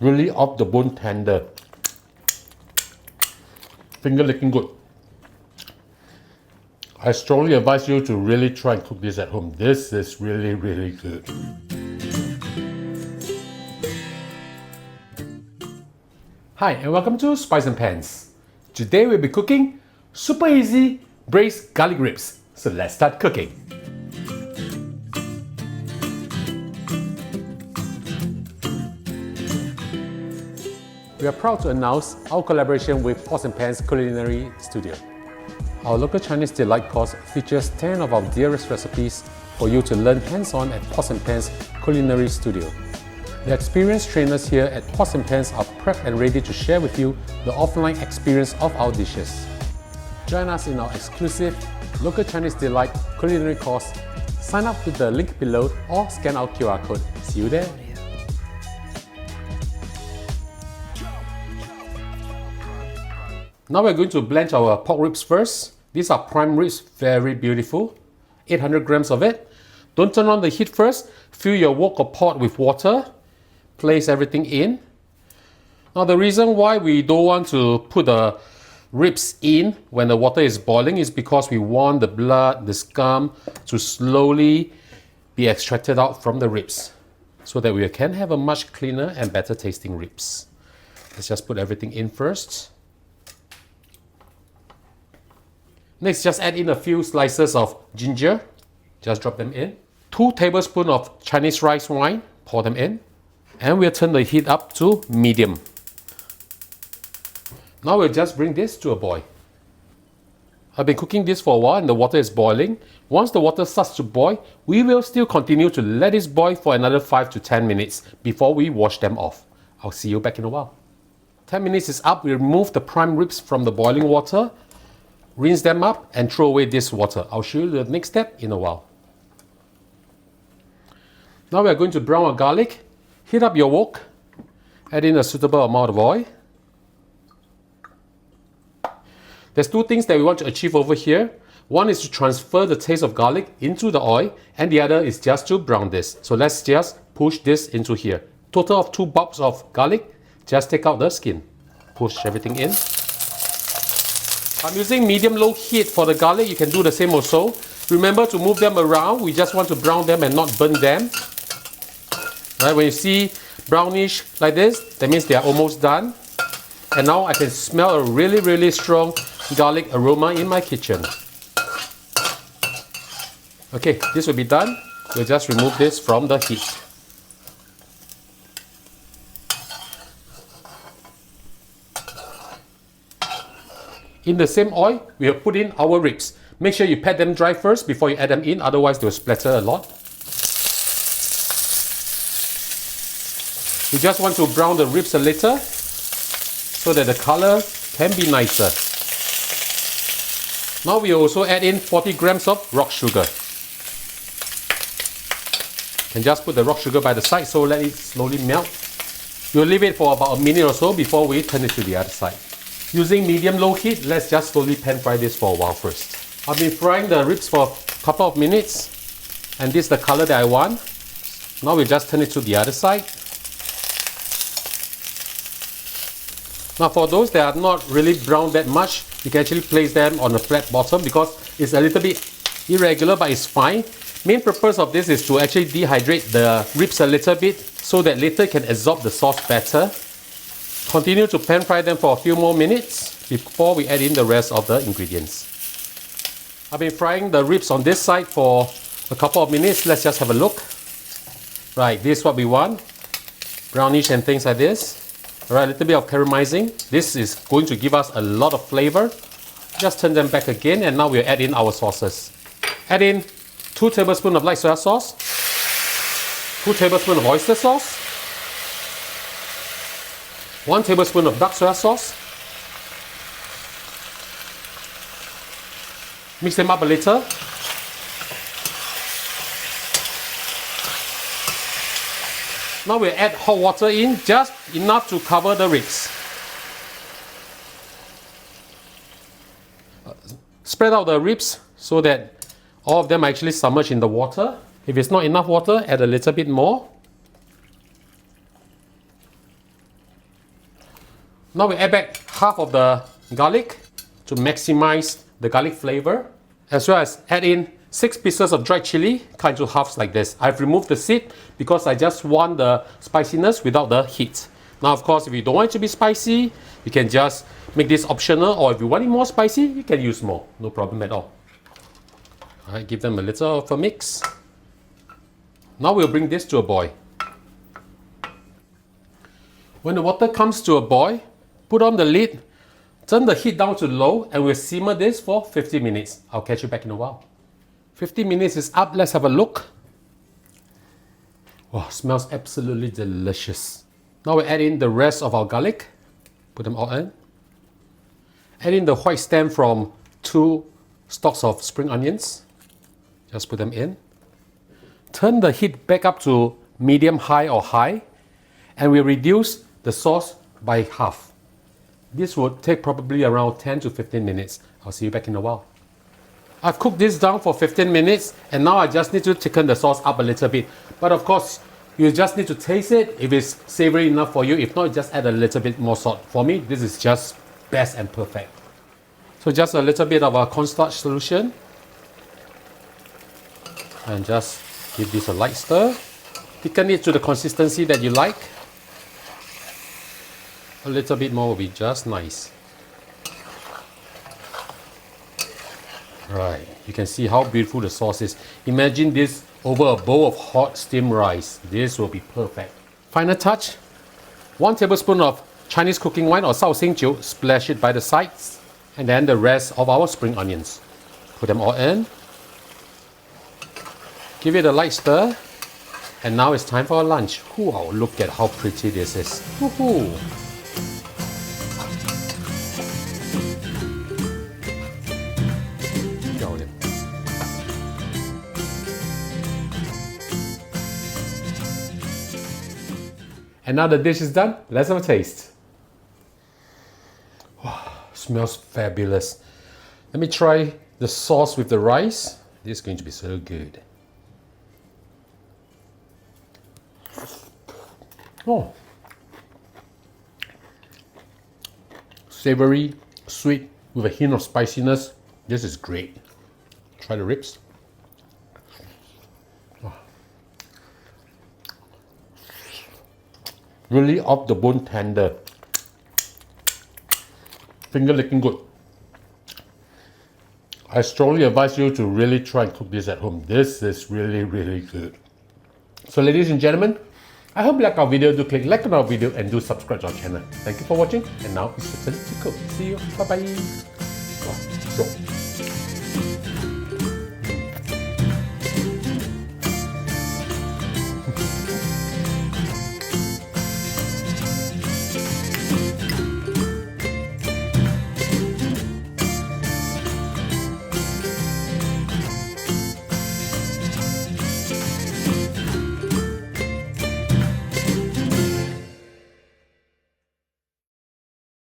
Really off the bone tender. Finger licking good. I strongly advise you to really try and cook this at home. This is really, really good. Hi and welcome to Spice and Pans. Today we'll be cooking super easy braised garlic ribs. So let's start cooking. We are proud to announce our collaboration with Pots and Pans Culinary Studio. Our local Chinese delight course features 10 of our dearest recipes for you to learn hands-on at Pots and Pans Culinary Studio. The experienced trainers here at Pots and Pans are prepped and ready to share with you the offline experience of our dishes. Join us in our exclusive local Chinese delight culinary course. Sign up with the link below or scan our QR code. See you there. Now we're going to blanch our pork ribs first. These are prime ribs, very beautiful. 800 grams of it. Don't turn on the heat first. Fill your wok or pot with water. Place everything in. Now the reason why we don't want to put the ribs in when the water is boiling is because we want the blood, the scum to slowly be extracted out from the ribs so that we can have a much cleaner and better tasting ribs. Let's just put everything in first. Next, just add in a few slices of ginger. Just drop them in. 2 tablespoons of Chinese rice wine. Pour them in. And we'll turn the heat up to medium. Now we'll just bring this to a boil. I've been cooking this for a while and the water is boiling. Once the water starts to boil, we will still continue to let this boil for another 5 to 10 minutes before we wash them off. I'll see you back in a while. 10 minutes is up. We remove the prime ribs from the boiling water. Rinse them up and throw away this water. I'll show you the next step in a while. Now we are going to brown our garlic. Heat up your wok. Add in a suitable amount of oil. There's 2 things that we want to achieve over here. One is to transfer the taste of garlic into the oil, and the other is just to brown this. So let's just push this into here. Total of 2 bulbs of garlic. Just take out the skin. Push everything in. I'm using medium-low heat for the garlic. You can do the same also. Remember to move them around. We just want to brown them and not burn them. Right, when you see brownish like this, that means they are almost done. And now I can smell a really, really strong garlic aroma in my kitchen. Okay, this will be done. We'll just remove this from the heat. In the same oil, we will put in our ribs. Make sure you pat them dry first before you add them in, otherwise they will splatter a lot. We just want to brown the ribs a little so that the color can be nicer. Now we also add in 40 grams of rock sugar. You can just put the rock sugar by the side, so let it slowly melt. You'll leave it for about a minute or so before we turn it to the other side. Using medium-low heat, let's just slowly pan fry this for a while first. I've been frying the ribs for a couple of minutes, and this is the color that I want. Now we just turn it to the other side. Now for those that are not really brown that much, you can actually place them on a flat bottom because it's a little bit irregular, but it's fine. Main purpose of this is to actually dehydrate the ribs a little bit so that later it can absorb the sauce better. Continue to pan fry them for a few more minutes before we add in the rest of the ingredients. I've been frying the ribs on this side for a couple of minutes. Let's just have a look. Right, this is what we want. Brownish and things like this. Alright, a little bit of caramelizing. This is going to give us a lot of flavor. Just turn them back again and now we'll add in our sauces. Add in 2 tablespoons of light soy sauce, 2 tablespoons of oyster sauce, 1 tablespoon of dark soy sauce. Mix them up a little. Now we'll add hot water in, just enough to cover the ribs. Spread out the ribs so that all of them are actually submerged in the water. If it's not enough water, add a little bit more. Now we add back half of the garlic to maximize the garlic flavor, as well as add in 6 pieces of dried chili cut into halves like this. I've removed the seed because I just want the spiciness without the heat. Now of course, if you don't want it to be spicy, you can just make this optional, or if you want it more spicy, you can use more. No problem at all. Alright, give them a little of a mix. Now we'll bring this to a boil. When the water comes to a boil, put on the lid, turn the heat down to low, and we'll simmer this for 50 minutes. I'll catch you back in a while. 50 minutes is up, let's have a look. Oh, smells absolutely delicious. Now we add in the rest of our garlic. Put them all in. Add in the white stem from 2 stalks of spring onions. Just put them in. Turn the heat back up to medium high or high, and we reduce the sauce by half. This would take probably around 10 to 15 minutes. I'll see you back in a while. I've cooked this down for 15 minutes, and now I just need to thicken the sauce up a little bit. But of course, you just need to taste it if it's savory enough for you. If not, just add a little bit more salt. For me, this is just best and perfect. So just a little bit of a cornstarch solution. And just give this a light stir. Thicken it to the consistency that you like. A little bit more will be just nice. Right, you can see how beautiful the sauce is. Imagine this over a bowl of hot steamed rice. This will be perfect. Final touch, 1 tablespoon of Chinese cooking wine or Shaoxingjiu, splash it by the sides, and then the rest of our spring onions. Put them all in. Give it a light stir, and now it's time for our lunch. Wow, look at how pretty this is. Woohoo! And now the dish is done, let's have a taste. Wow, smells fabulous. Let me try the sauce with the rice. This is going to be so good. Oh, savory, sweet, with a hint of spiciness. This is great. Try the ribs. Really off the bone tender. Finger licking good. I strongly advise you to really try and cook this at home. This is really, really good. So ladies and gentlemen, I hope you like our video. Do click like on our video and do subscribe to our channel. Thank you for watching, and now it's your turn to cook. See you. Bye bye.